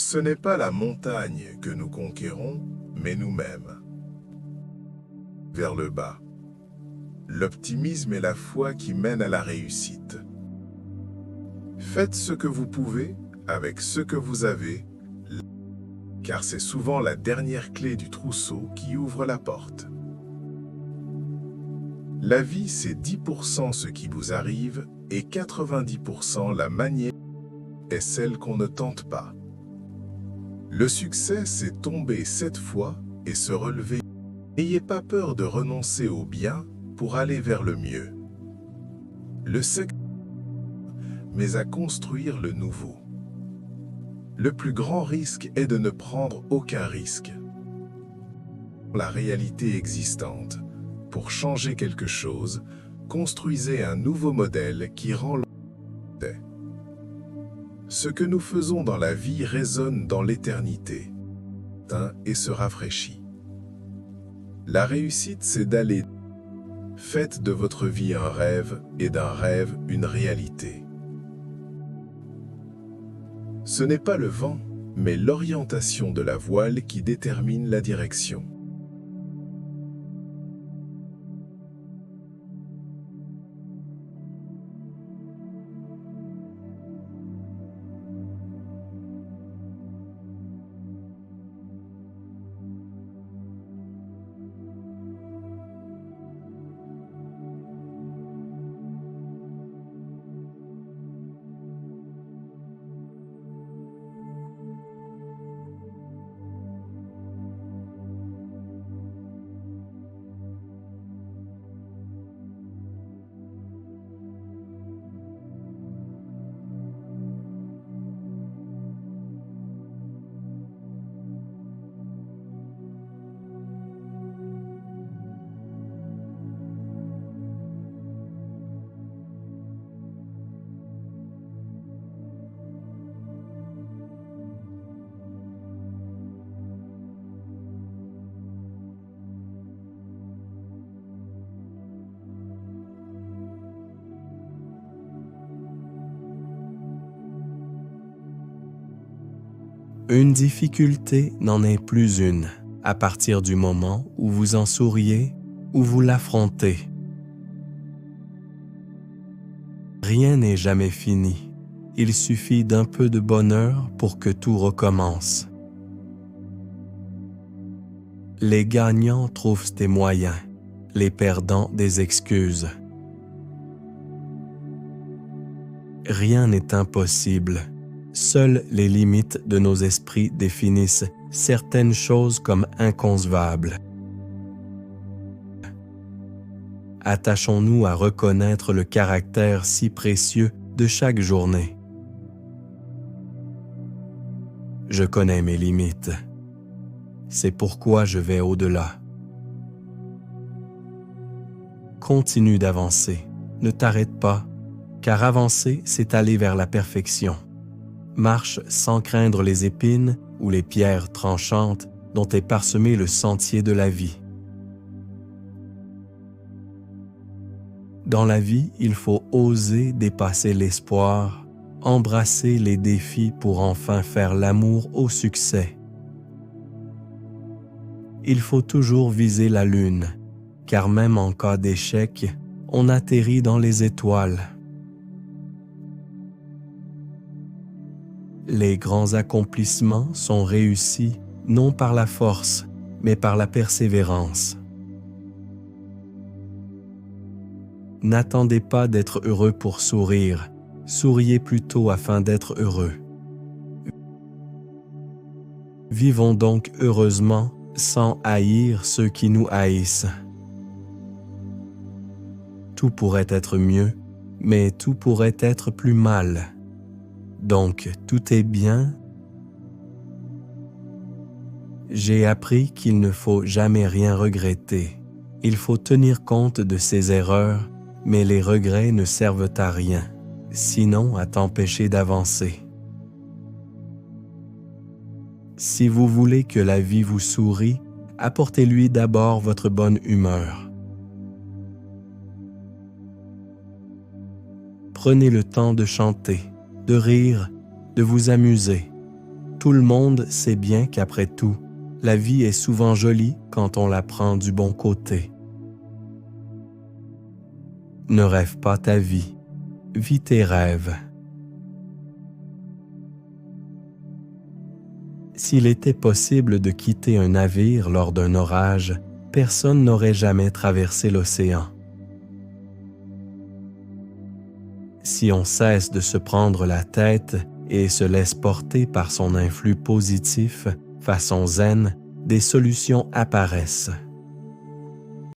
Ce n'est pas la montagne que nous conquérons, mais nous-mêmes. Vers le bas. L'optimisme et la foi qui mènent à la réussite. Faites ce que vous pouvez avec ce que vous avez, car c'est souvent la dernière clé du trousseau qui ouvre la porte. La vie, c'est 10% ce qui vous arrive et 90% la manière est celle qu'on ne tente pas. Le succès, c'est tomber 7 fois et se relever. N'ayez pas peur de renoncer au bien pour aller vers le mieux. Le secret, mais à construire le nouveau. Le plus grand risque est de ne prendre aucun risque. La réalité existante. Pour changer quelque chose, construisez un nouveau modèle qui rend l'ordre. Ce que nous faisons dans la vie résonne dans l'éternité et se rafraîchit. La réussite, c'est d'aller. Faites de votre vie un rêve et d'un rêve une réalité. Ce n'est pas le vent, mais l'orientation de la voile qui détermine la direction. Une difficulté n'en est plus une, à partir du moment où vous en souriez ou vous l'affrontez. Rien n'est jamais fini. Il suffit d'un peu de bonheur pour que tout recommence. Les gagnants trouvent des moyens, les perdants des excuses. Rien n'est impossible. Seules les limites de nos esprits définissent certaines choses comme inconcevables. Attachons-nous à reconnaître le caractère si précieux de chaque journée. Je connais mes limites. C'est pourquoi je vais au-delà. Continue d'avancer. Ne t'arrête pas, car avancer, c'est aller vers la perfection. Marche sans craindre les épines ou les pierres tranchantes dont est parsemé le sentier de la vie. Dans la vie, il faut oser dépasser l'espoir, embrasser les défis pour enfin faire l'amour au succès. Il faut toujours viser la lune, car même en cas d'échec, on atterrit dans les étoiles. Les grands accomplissements sont réussis non par la force, mais par la persévérance. N'attendez pas d'être heureux pour sourire, souriez plutôt afin d'être heureux. Vivons donc heureusement sans haïr ceux qui nous haïssent. Tout pourrait être mieux, mais tout pourrait être plus mal. Donc, tout est bien. J'ai appris qu'il ne faut jamais rien regretter. Il faut tenir compte de ses erreurs, mais les regrets ne servent à rien, sinon à t'empêcher d'avancer. Si vous voulez que la vie vous sourie, apportez-lui d'abord votre bonne humeur. Prenez le temps de chanter, de rire, de vous amuser. Tout le monde sait bien qu'après tout, la vie est souvent jolie quand on la prend du bon côté. Ne rêve pas ta vie, vis tes rêves. S'il était possible de quitter un navire lors d'un orage, personne n'aurait jamais traversé l'océan. Si on cesse de se prendre la tête et se laisse porter par son influx positif, façon zen, des solutions apparaissent.